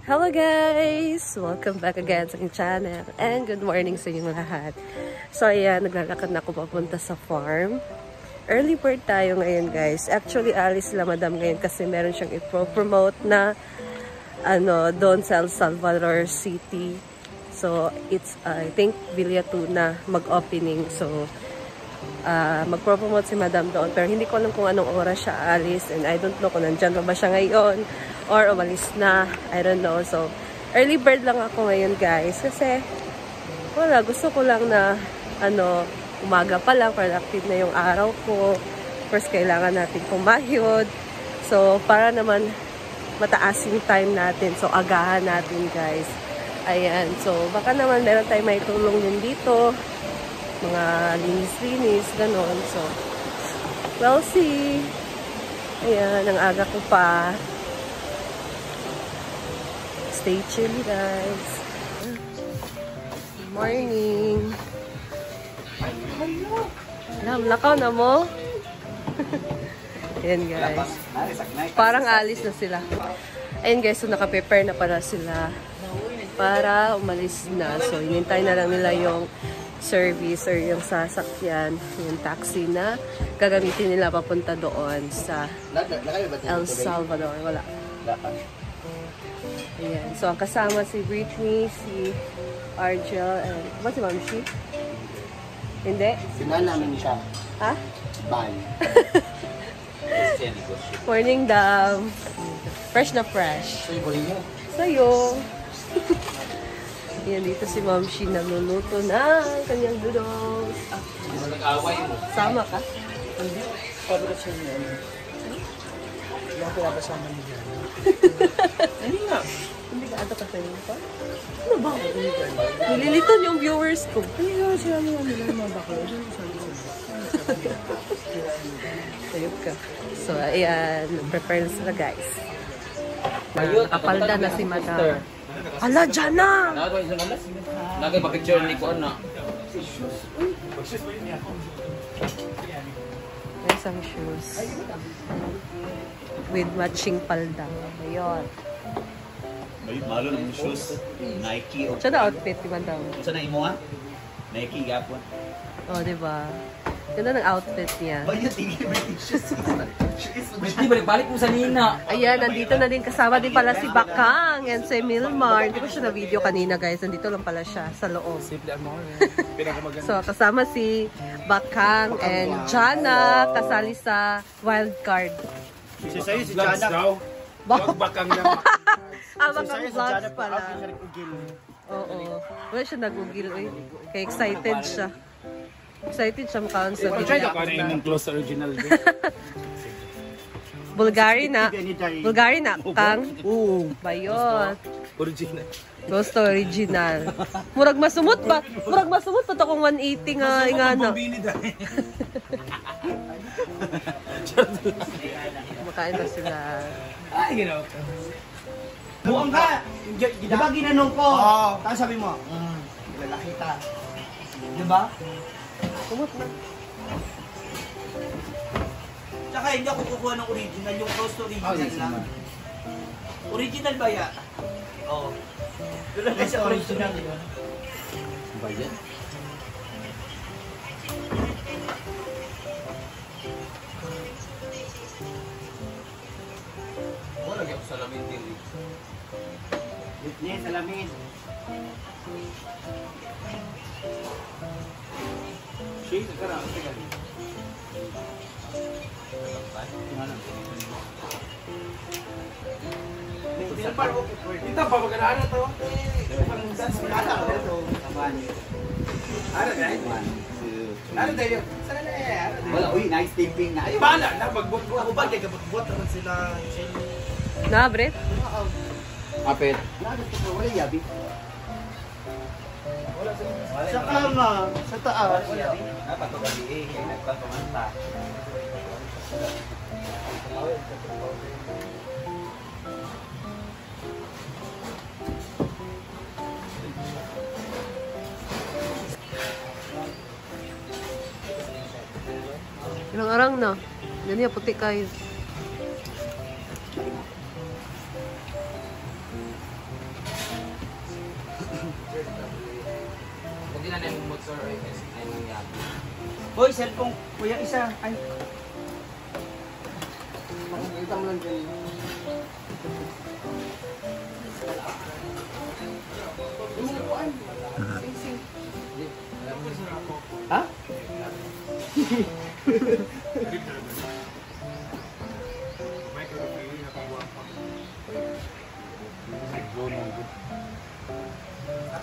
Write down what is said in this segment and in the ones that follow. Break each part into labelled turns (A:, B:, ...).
A: Hello guys! Welcome back again sa aking channel and good morning sa inyong lahat. So ayan, naglalakad na ako papunta sa farm. Early bird tayo ngayon guys. Actually, alis sila madam ngayon kasi meron siyang i-promote na doon sa El Salvador City. So it's I think Villa 2 na mag-opening. So mag-promote si madam doon. Pero hindi ko alam kung anong oras siya alis and I don't know kung nandyan pa ba siya ngayon or umalis na. I don't know. So, early bird lang ako ngayon guys. Kasi, wala. Gusto ko lang na, umaga pa lang. Productive na yung araw ko. First, kailangan natin kumayod. So, para naman mataas yung time natin. So, agahan natin guys. Ayan. So, baka naman meron tayong may tulong din dito. Mga linis-linis, ganon. So, we'll see. Ayan. Ang aga ko pa. Stay chill, guys. Good morning. Alam, lakaw na mo. Ayan, guys. Parang alis na sila. Ayan, guys. So, naka-prepare na para sila para umalis na. So, hinintay na lang nila yung service or yung sasakyan, yung taxi na gagamitin nila papunta doon sa El Salvador. Wala. Ayan. So, ang kasama si Britney, si Argel, and ba si Mamshi? Hindi?
B: Sinan namin siya.
A: Ha?
B: Ban.
A: Morning, Dam. Fresh na fresh.
B: Sa'yo ko rin yun.
A: Sa'yo. Ayan, dito si Mamshi nagluluto na kanyang noodles.
B: Nag-away mo.
A: Sama ka?
B: Hindi. Paborito siya niya. Hindi ako pinapasama niya dyan. Hindi nga.
A: Hindi ka ata kasi nito? Ano ba? Nililiton yung viewers ko.
B: Hindi nga sila nila mga bakla.
A: Sayop ka. So, ayan. Prepare na sila, guys. Apalda na si Madam. Hala, dyan na!
B: Lagi pa-picture ni ko na.
A: May isang shoes. With matching palda. Ayun.
C: May malo ng shoes, Nike o...
A: Siya na outfit, di ba daw?
C: Saan na imo ha? Nike gapon.
A: Oh, di ba? Ganda ng outfit niya.
C: Bayad, tingin ba yung shoes?
B: Hindi, balik mo sa Nina.
A: Ayan, nandito na din. Kasama din pala si Bakang and si Milmar. Hindi ko siya na video kanina, guys. Nandito lang pala siya sa loob.
B: Simple amor. Pinakamaganda.
A: So, kasama si Bakang and Jana. Kasali sa wild card.
B: Si sa'yo, si Jana. Bakang na.
A: Bakang vlogs pala. Oo. Wala siya nag-ugil eh. Kaya excited siya. Excited siya makaon sa video.
C: Yung close original din.
A: Bulgari na. Bulgari na. Kang. Bayot.
B: Original.
A: Gusto original. Murag masumot ba? Murag masumot pa to kung 180 nga ingana. Makain na sila.
B: Ay, ginawa ka. Buang ka! Diba ginanong ko? Oo. Tapos sabi mo, lalaki ka. Diba?
A: Sumot na.
D: Tsaka hindi ako kukuha ng original, yung close to original lang. Original ba ya? Oo. Doon lang siya original.
B: Ba yan? Wala lagi ako salamin din.
D: Yan, salamin.
B: Shake ka na. Teka. Kita pa magkana na to. Parang dance mo na to. Ano guys? Ano tayo? Sana na eh.
C: Wala, uy, nice taping na. Ayun.
D: Bala na, ako ba kaya kapag-buhat naman sila.
A: Na, Brett?
C: Kapit.
B: Wala yabi. Sa kama, sa taas.
C: Dapat ito gabi eh, kaya nagpapamanta.
A: Ilang arang na. Ganyan, puti kayo.
B: Hindi na yung motor o yung ay nangyari.
D: Boy, cellphone. Kuya, isa. Ay.
B: Makikita mo lang dyan. Umupuan. Sing-sing. Ha?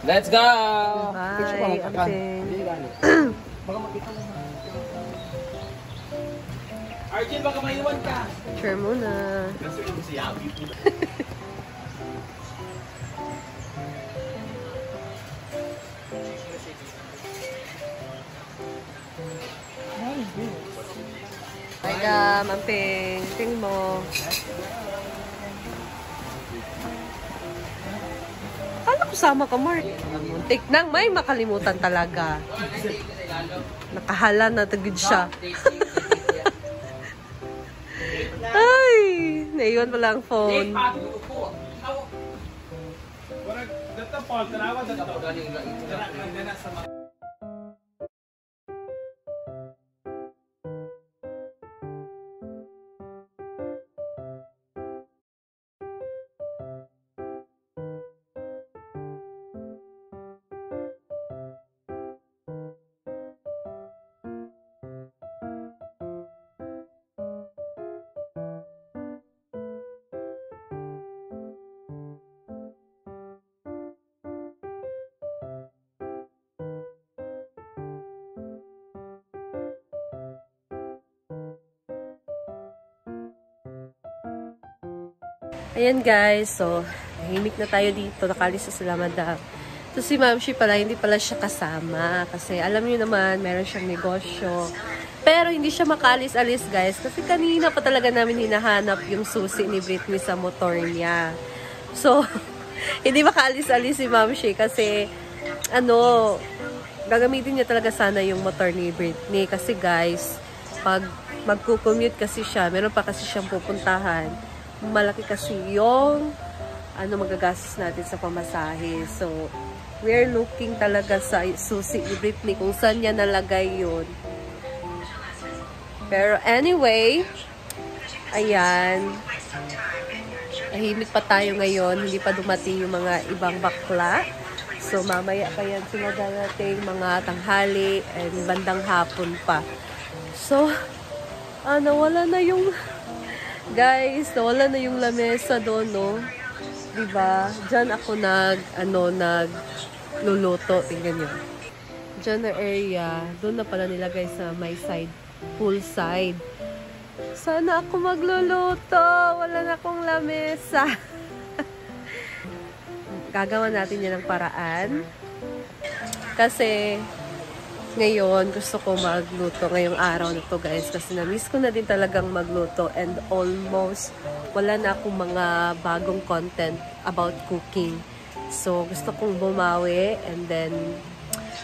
B: Let's go!
A: Bye, Amping.
B: Baka makita mo. Arjun, baka maiwan ka.
A: Picture muna.
C: Kasi yung si Abby po.
A: Bye ka, Amping. Tingin mo. Paano kusama ka, Mark? Muntik nang may makalimutan talaga. Nakahala na tagid siya. Ay! Naiwan pala ang phone. Ayan guys, so nahimik na tayo dito, nakalis na sila madam. So si Ma'am Shi pala, hindi pala siya kasama kasi alam niyo naman, meron siyang negosyo. Pero hindi siya makalis-alis guys kasi kanina pa talaga namin hinahanap yung susi ni Britney sa motor niya. So, hindi makalis-alis si Ma'am Shi kasi ano, gagamitin niya talaga sana yung motor ni Britney kasi guys, pag magko-commute kasi siya, meron pa kasi siyang pupuntahan. Malaki kasi yung magagastos natin sa pamasahe. So, we're looking talaga sa susi ni Britney kung saan niya nalagay yun. Pero anyway, ayan. Tahimik pa tayo ngayon. Hindi pa dumating yung mga ibang bakla. So, mamaya pa yan sila darating mga tanghali and bandang hapon pa. So, nawala na yung guys, nawala na yung lamesa doon, no? Diba? Diyan ako nagluluto. Tingnan nyo. Diyan na area. Doon na pala nilagay sa my side. Pool side. Sana ako magluluto. Wala na akong lamesa. Gagawa natin yan ng paraan. Kasi ngayon, gusto ko magluto ngayong araw na to guys. Kasi na-miss ko na din talagang magluto. And almost wala na akong mga bagong content about cooking. So, gusto kong bumawi. And then,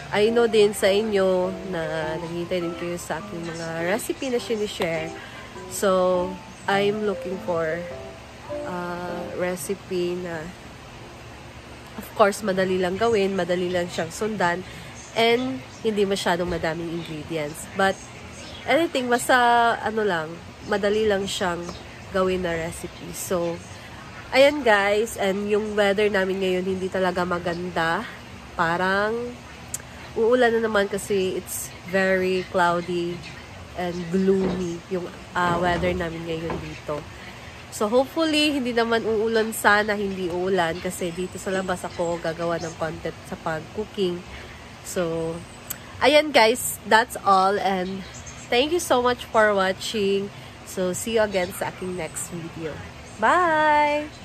A: I know din sa inyo na naghihintay din kayo sa aking mga recipe na sinishare. So, I'm looking for recipe na of course, madali lang gawin. Madali lang siyang sundan. And hindi masyadong madaming ingredients. But anything, basta madali lang siyang gawin na recipe. So, ayan guys, and yung weather namin ngayon hindi talaga maganda. Parang uulan na naman kasi it's very cloudy and gloomy yung weather namin ngayon dito. So, hopefully, hindi naman uulan, sana hindi uulan kasi dito sa labas ako gagawa ng content sa pag-cooking. So, ayan guys, that's all and thank you so much for watching. So, see you again sa aking next video. Bye!